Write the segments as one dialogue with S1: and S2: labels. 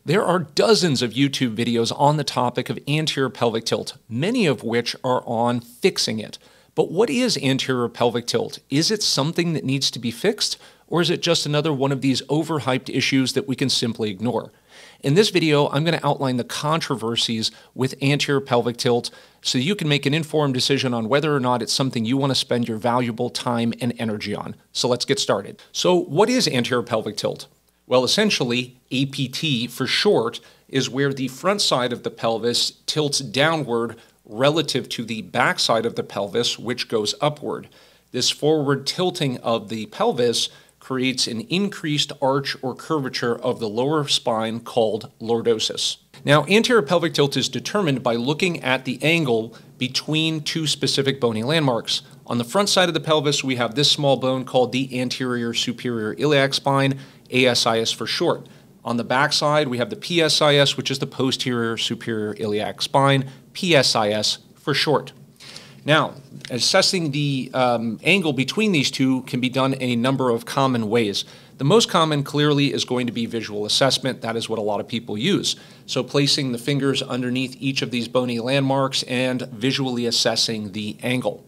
S1: There are dozens of YouTube videos on the topic of anterior pelvic tilt, many of which are on fixing it. But what is anterior pelvic tilt? Is it something that needs to be fixed, or is it just another one of these overhyped issues that we can simply ignore? In this video, I'm going to outline the controversies with anterior pelvic tilt so you can make an informed decision on whether or not it's something you want to spend your valuable time and energy on. So let's get started. So what is anterior pelvic tilt? Well, essentially, APT for short is where the front side of the pelvis tilts downward relative to the back side of the pelvis, which goes upward. This forward tilting of the pelvis creates an increased arch or curvature of the lower spine called lordosis. Now, anterior pelvic tilt is determined by looking at the angle between two specific bony landmarks. On the front side of the pelvis, we have this small bone called the anterior superior iliac spine, ASIS for short. On the back side, we have the PSIS, which is the posterior superior iliac spine, PSIS for short. Now, assessing the angle between these two can be done in a number of common ways. The most common clearly is going to be visual assessment. That is what a lot of people use. So placing the fingers underneath each of these bony landmarks and visually assessing the angle.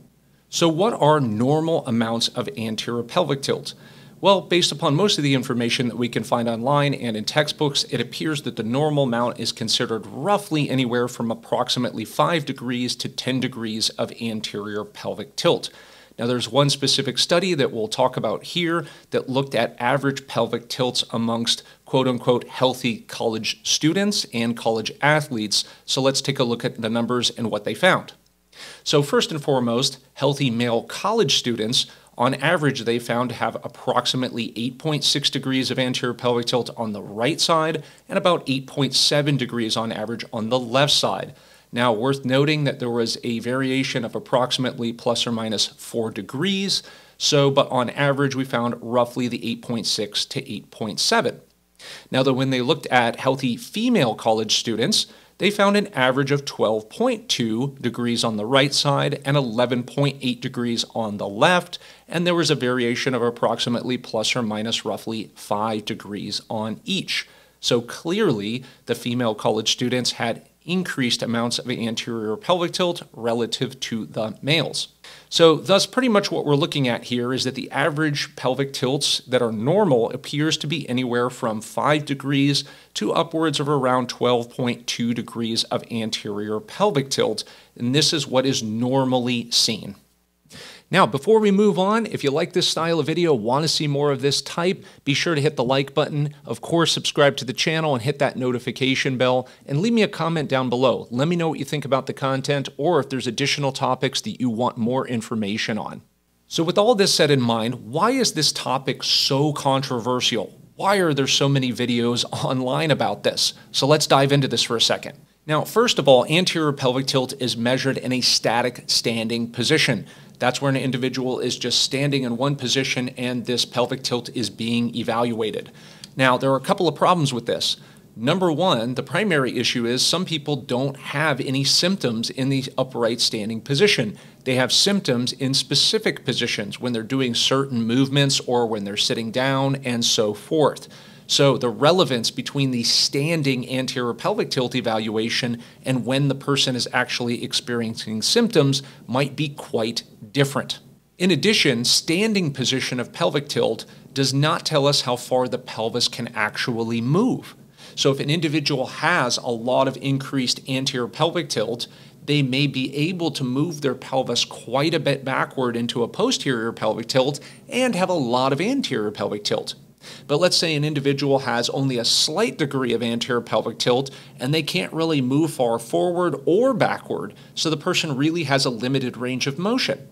S1: So what are normal amounts of anterior pelvic tilt? Well, based upon most of the information that we can find online and in textbooks, it appears that the normal amount is considered roughly anywhere from approximately 5 degrees to 10 degrees of anterior pelvic tilt. Now, there's one specific study that we'll talk about here that looked at average pelvic tilts amongst quote-unquote healthy college students and college athletes. So let's take a look at the numbers and what they found. So first and foremost, healthy male college students, on average, they found to have approximately 8.6 degrees of anterior pelvic tilt on the right side and about 8.7 degrees on average on the left side. Now, worth noting that there was a variation of approximately plus or minus 4 degrees. But on average, we found roughly the 8.6 to 8.7. Now, when they looked at healthy female college students, they found an average of 12.2 degrees on the right side and 11.8 degrees on the left, and there was a variation of approximately plus or minus roughly 5 degrees on each. So clearly, the female college students had increased amounts of anterior pelvic tilt relative to the males. So thus pretty much what we're looking at here is that the average pelvic tilts that are normal appears to be anywhere from 5 degrees to upwards of around 12.2 degrees of anterior pelvic tilt, and this is what is normally seen. Now, before we move on, if you like this style of video, want to see more of this type, be sure to hit the like button. Of course, subscribe to the channel and hit that notification bell, and leave me a comment down below. Let me know what you think about the content, or if there's additional topics that you want more information on. So with all this said in mind, why is this topic so controversial? Why are there so many videos online about this? So let's dive into this for a second. Now, first of all, anterior pelvic tilt is measured in a static standing position. That's where an individual is just standing in one position and this pelvic tilt is being evaluated. Now, there are a couple of problems with this. Number one, the primary issue is some people don't have any symptoms in the upright standing position. They have symptoms in specific positions when they're doing certain movements or when they're sitting down and so forth. So the relevance between the standing anterior pelvic tilt evaluation and when the person is actually experiencing symptoms might be quite different. In addition, standing position of pelvic tilt does not tell us how far the pelvis can actually move. So if an individual has a lot of increased anterior pelvic tilt, they may be able to move their pelvis quite a bit backward into a posterior pelvic tilt and have a lot of anterior pelvic tilt. But let's say an individual has only a slight degree of anterior pelvic tilt and they can't really move far forward or backward, so the person really has a limited range of motion.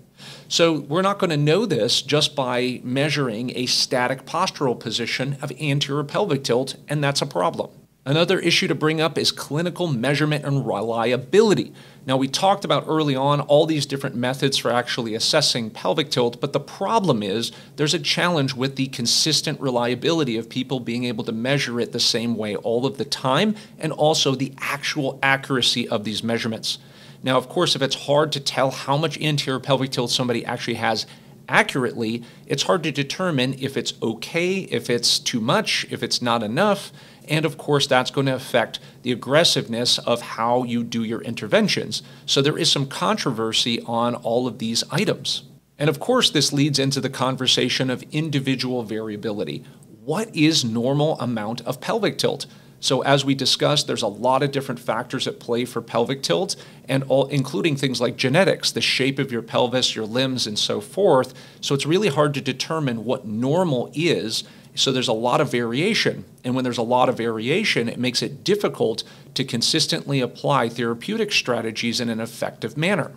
S1: So we're not going to know this just by measuring a static postural position of anterior pelvic tilt, and that's a problem. Another issue to bring up is clinical measurement and reliability. Now, we talked about early on all these different methods for actually assessing pelvic tilt, but the problem is there's a challenge with the consistent reliability of people being able to measure it the same way all of the time, and also the actual accuracy of these measurements. Now, of course, if it's hard to tell how much anterior pelvic tilt somebody actually has accurately, it's hard to determine if it's okay, if it's too much, if it's not enough, and of course that's going to affect the aggressiveness of how you do your interventions. So there is some controversy on all of these items. And of course this leads into the conversation of individual variability. What is normal amount of pelvic tilt? So as we discussed, there's a lot of different factors at play for pelvic tilt, and including things like genetics, the shape of your pelvis, your limbs, and so forth. So it's really hard to determine what normal is. So there's a lot of variation. And when there's a lot of variation, it makes it difficult to consistently apply therapeutic strategies in an effective manner.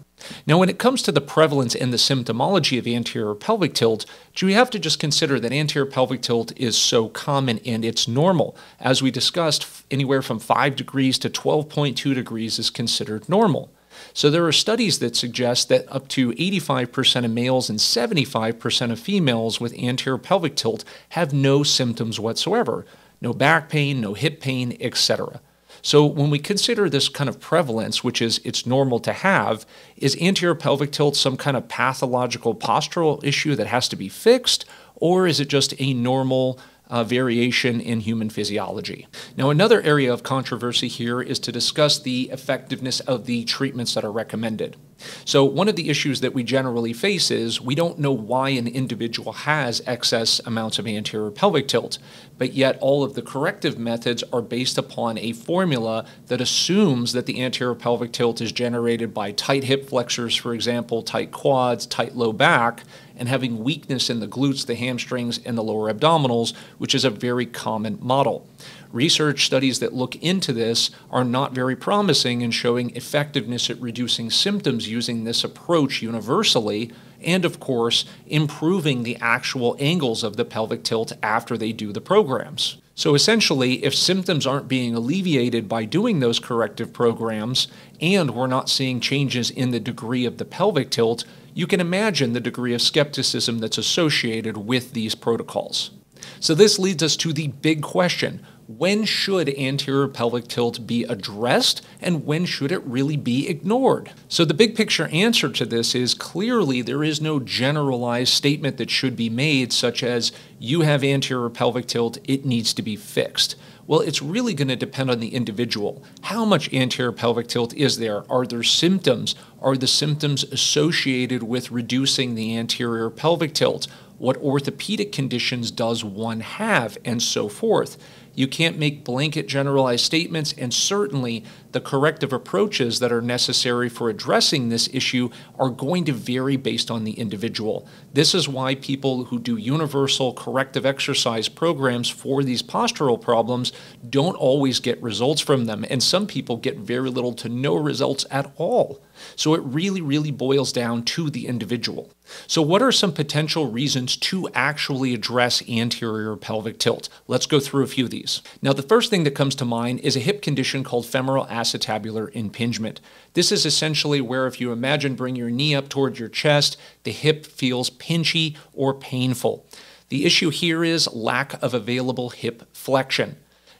S1: Now, when it comes to the prevalence and the symptomology of anterior pelvic tilt, we have to just consider that anterior pelvic tilt is so common and it's normal. As we discussed, anywhere from 5 degrees to 12.2 degrees is considered normal. So there are studies that suggest that up to 85% of males and 75% of females with anterior pelvic tilt have no symptoms whatsoever. No back pain, no hip pain, etc. So when we consider this kind of prevalence, which is it's normal to have, is anterior pelvic tilt some kind of pathological postural issue that has to be fixed, or is it just a normal variation in human physiology? Now, another area of controversy here is to discuss the effectiveness of the treatments that are recommended. So one of the issues that we generally face is we don't know why an individual has excess amounts of anterior pelvic tilt, but yet all of the corrective methods are based upon a formula that assumes that the anterior pelvic tilt is generated by tight hip flexors, for example, tight quads, tight low back, and having weakness in the glutes, the hamstrings, and the lower abdominals, which is a very common model. Research studies that look into this are not very promising in showing effectiveness at reducing symptoms using this approach universally, and of course, improving the actual angles of the pelvic tilt after they do the programs. So essentially, if symptoms aren't being alleviated by doing those corrective programs, and we're not seeing changes in the degree of the pelvic tilt, you can imagine the degree of skepticism that's associated with these protocols. So this leads us to the big question. When should anterior pelvic tilt be addressed, and when should it really be ignored? So the big picture answer to this is clearly there is no generalized statement that should be made, such as you have anterior pelvic tilt, it needs to be fixed. Well, it's really going to depend on the individual. How much anterior pelvic tilt is there? Are there symptoms? Are the symptoms associated with reducing the anterior pelvic tilt? What orthopedic conditions does one have, and so forth? You can't make blanket generalized statements, and certainly the corrective approaches that are necessary for addressing this issue are going to vary based on the individual. This is why people who do universal corrective exercise programs for these postural problems don't always get results from them, and some people get very little to no results at all. So it really boils down to the individual. So what are some potential reasons to actually address anterior pelvic tilt? Let's go through a few of these. Now, the first thing that comes to mind is a hip condition called femoral acetabular impingement. This is essentially where, if you imagine bring your knee up towards your chest, the hip feels pinchy or painful. The issue here is lack of available hip flexion.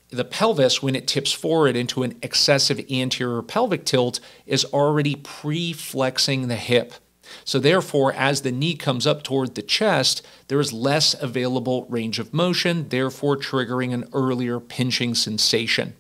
S1: The pelvis, when it tips forward into an excessive anterior pelvic tilt, is already pre-flexing the hip. So therefore, as the knee comes up toward the chest, there is less available range of motion, therefore triggering an earlier pinching sensation.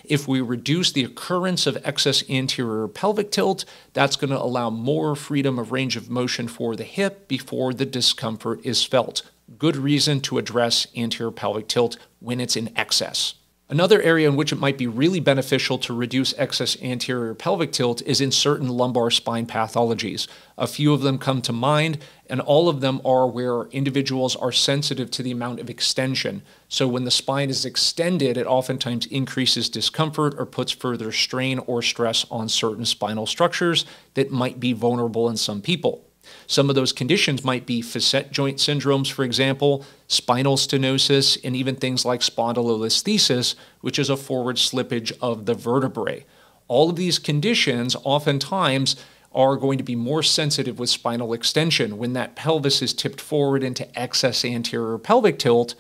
S1: If we reduce the occurrence of excess anterior pelvic tilt, that's going to allow more freedom of range of motion for the hip before the discomfort is felt. Good reason to address anterior pelvic tilt when it's in excess. Another area in which it might be really beneficial to reduce excess anterior pelvic tilt is in certain lumbar spine pathologies. A few of them come to mind, and all of them are where individuals are sensitive to the amount of extension. So when the spine is extended, it oftentimes increases discomfort or puts further strain or stress on certain spinal structures that might be vulnerable in some people. Some of those conditions might be facet joint syndromes, for example, spinal stenosis, and even things like spondylolisthesis, which is a forward slippage of the vertebrae. All of these conditions oftentimes are going to be more sensitive with spinal extension. When that pelvis is tipped forward into excess anterior pelvic tilt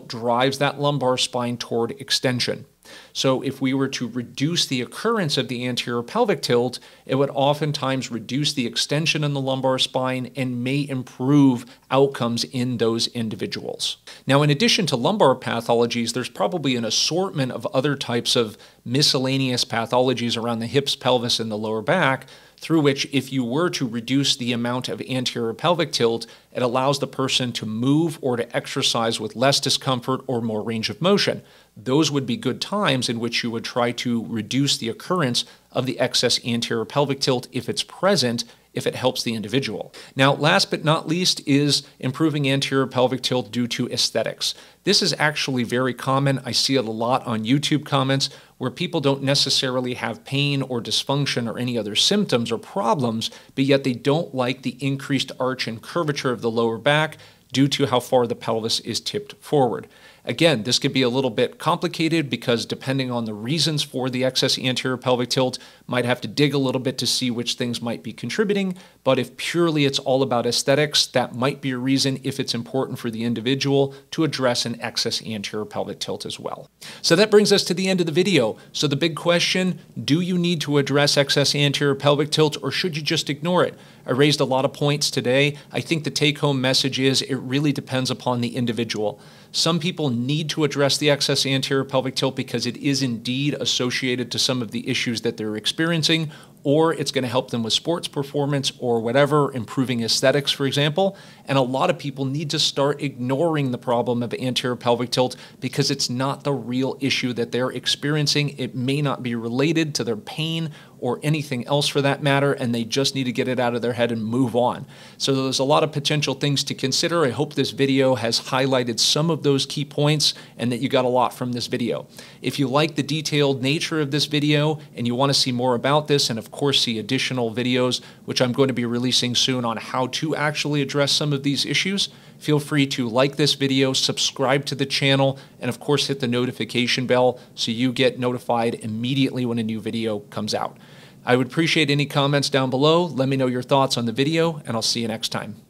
S1: drives that lumbar spine toward extension. So if we were to reduce the occurrence of the anterior pelvic tilt, it would oftentimes reduce the extension in the lumbar spine and may improve outcomes in those individuals. Now, in addition to lumbar pathologies, there's probably an assortment of other types of miscellaneous pathologies around the hips, pelvis, and the lower back, through which if you were to reduce the amount of anterior pelvic tilt, it allows the person to move or to exercise with less discomfort or more range of motion. Those would be good times in which you would try to reduce the occurrence of the excess anterior pelvic tilt if it's present, if it helps the individual. Now, last but not least is improving anterior pelvic tilt due to aesthetics. This is actually very common. I see it a lot on YouTube comments where people don't necessarily have pain or dysfunction or any other symptoms or problems, but yet they don't like the increased arch and curvature of the lower back due to how far the pelvis is tipped forward. Again, this could be a little bit complicated because depending on the reasons for the excess anterior pelvic tilt, might have to dig a little bit to see which things might be contributing. But if purely it's all about aesthetics, that might be a reason if it's important for the individual to address an excess anterior pelvic tilt as well. So that brings us to the end of the video. So the big question, do you need to address excess anterior pelvic tilt or should you just ignore it? I raised a lot of points today. I think the take-home message is it really depends upon the individual. Some people need to address the excess anterior pelvic tilt because it is indeed associated to some of the issues that they're experiencing, or it's going to help them with sports performance or whatever, improving aesthetics, for example. And a lot of people need to start ignoring the problem of anterior pelvic tilt because it's not the real issue that they're experiencing. It may not be related to their pain or anything else for that matter, and they just need to get it out of their head and move on. So there's a lot of potential things to consider. I hope this video has highlighted some of those key points and that you got a lot from this video. If you like the detailed nature of this video and you want to see more about this, and of course see additional videos, which I'm going to be releasing soon on how to actually address some of these issues, feel free to like this video, subscribe to the channel, and of course hit the notification bell so you get notified immediately when a new video comes out. I would appreciate any comments down below. Let me know your thoughts on the video, and I'll see you next time.